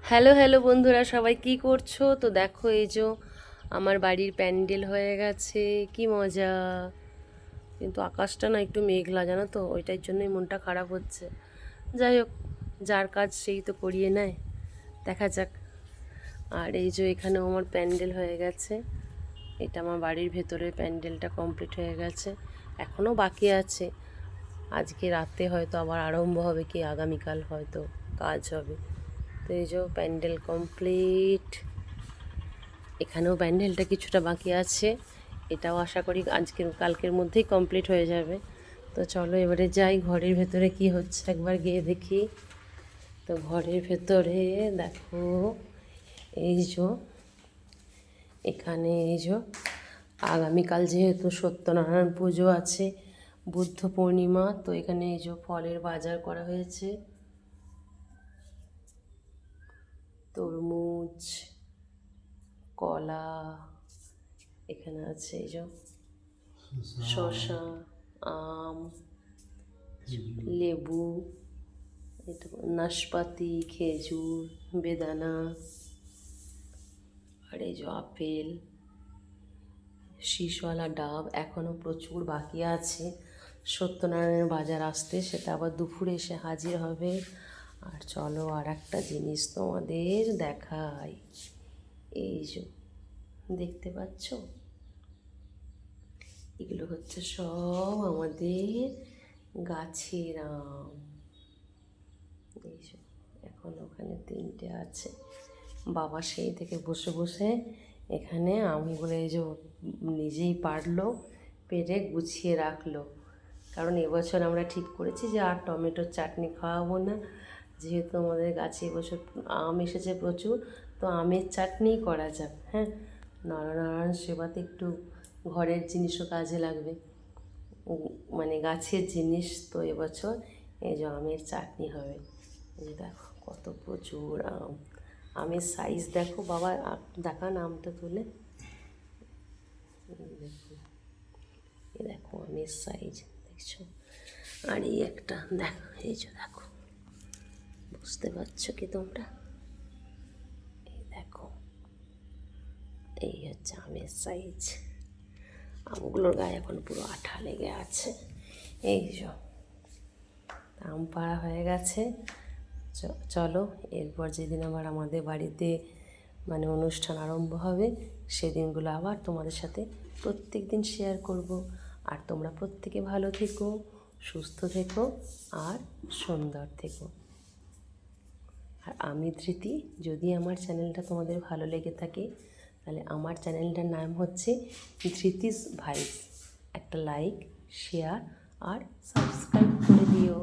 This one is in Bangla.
হ্যালো হ্যালো বন্ধুরা, সবাই কি করছো? তো দেখো, এই যে আমার বাড়ির প্যান্ডেল হয়ে গেছে। কি মজা! কিন্তু আকাশটা না একটু মেঘলা, জানো তো, ওইটার জন্যই মনটা খারাপ হচ্ছে। যাই হোক, যার কাজ সেই তো করিয়ে নেয়, দেখা যাক। আর এই যে এখানেও আমার প্যান্ডেল হয়ে গেছে। এটা আমার বাড়ির ভেতরে প্যান্ডেলটা কমপ্লিট হয়ে গেছে, এখনও বাকি আছে। আজকে রাতে হয়তো আবার আরম্ভ হবে, কি আগামীকাল হয়তো কাজ হবে। তো এই যে প্যান্ডেল কমপ্লিট। এখানেও প্যান্ডেলটা কিছুটা বাকি আছে, এটাও আশা করি আজকের কালকের মধ্যেই কমপ্লিট হয়ে যাবে। তো চলো এবারে যাই, ঘরের ভেতরে কি হচ্ছে একবার গিয়ে দেখি। তো ঘরের ভেতরে দেখো, এই যে এখানে এই যে আগামীকাল যেহেতু সত্যনারায়ণ পুজো আছে, বুদ্ধ পূর্ণিমা, তো এখানে এই যে ফলের বাজার করা হয়েছে। তরমুজ, কলা, এখানে আছে এই যে শসা, আম, লেবু, এটা নাশপাতি, খেজুর, বেদানা, আর এই যে আপেল, শীষওয়ালা ডাব। এখনও প্রচুর বাকি আছে সত্যনারায়ণের বাজার আসতে, সেটা আবার দুপুরে এসে হাজির হবে। আর চলো আর একটা জিনিস তোমাদের দেখাই। এই যে দেখতে পাচ্ছ, এগুলো হচ্ছে সব আমাদের গাছের আম। এই যে এখন ওখানে তিনটে আছে, বাবা সেই থেকে বসে বসে এখানে আমগুলো এই যে নিজেই পারলো, পেরে গুছিয়ে রাখলো। কারণ এবছর আমরা ঠিক করেছি যে আর টমেটোর চাটনি খাওয়াবো না, যেহেতু আমাদের গাছে এবছর আম এসেছে প্রচুর, তো আমের চাটনিই করা যাক। হ্যাঁ, নরনারায়ণ সেবাতে একটু ঘরের জিনিসও কাজে লাগবে, মানে গাছের জিনিস। তো এবছর এই যে আমের চাটনি হবে। এই যে দেখো কত প্রচুর আম, আমের সাইজ দেখো বাবা, দেখান আমটা তুলে। দেখো, এ দেখো আমের সাইজ দেখছো। আর এই একটা দেখো, এই যে দেখো, বুঝতে পারছো কি তোমরা? এই দেখো, এই হচ্ছে আমের সাইজ। আমগুলোর গায়ে এখন পুরো আঠা লেগে আছে। এই যে আম পাড়া হয়ে গেছে। চলো এরপর যেদিন আবার আমাদের বাড়িতে মানে অনুষ্ঠান আরম্ভ হবে, সেদিনগুলো আবার তোমাদের সাথে প্রত্যেক দিন শেয়ার করব। আর তোমরা প্রত্যেকে ভালো থেকো, সুস্থ থেকো, আর সুন্দর থেকো। আর আমি ধৃতি, যদি আমার চ্যানেলটা তোমাদের ভালো লেগে থাকে, তাহলে আমার চ্যানেলটার নাম হচ্ছে ধৃতিস ভাইস। একটা লাইক, শেয়ার আর সাবস্ক্রাইব করে দিও।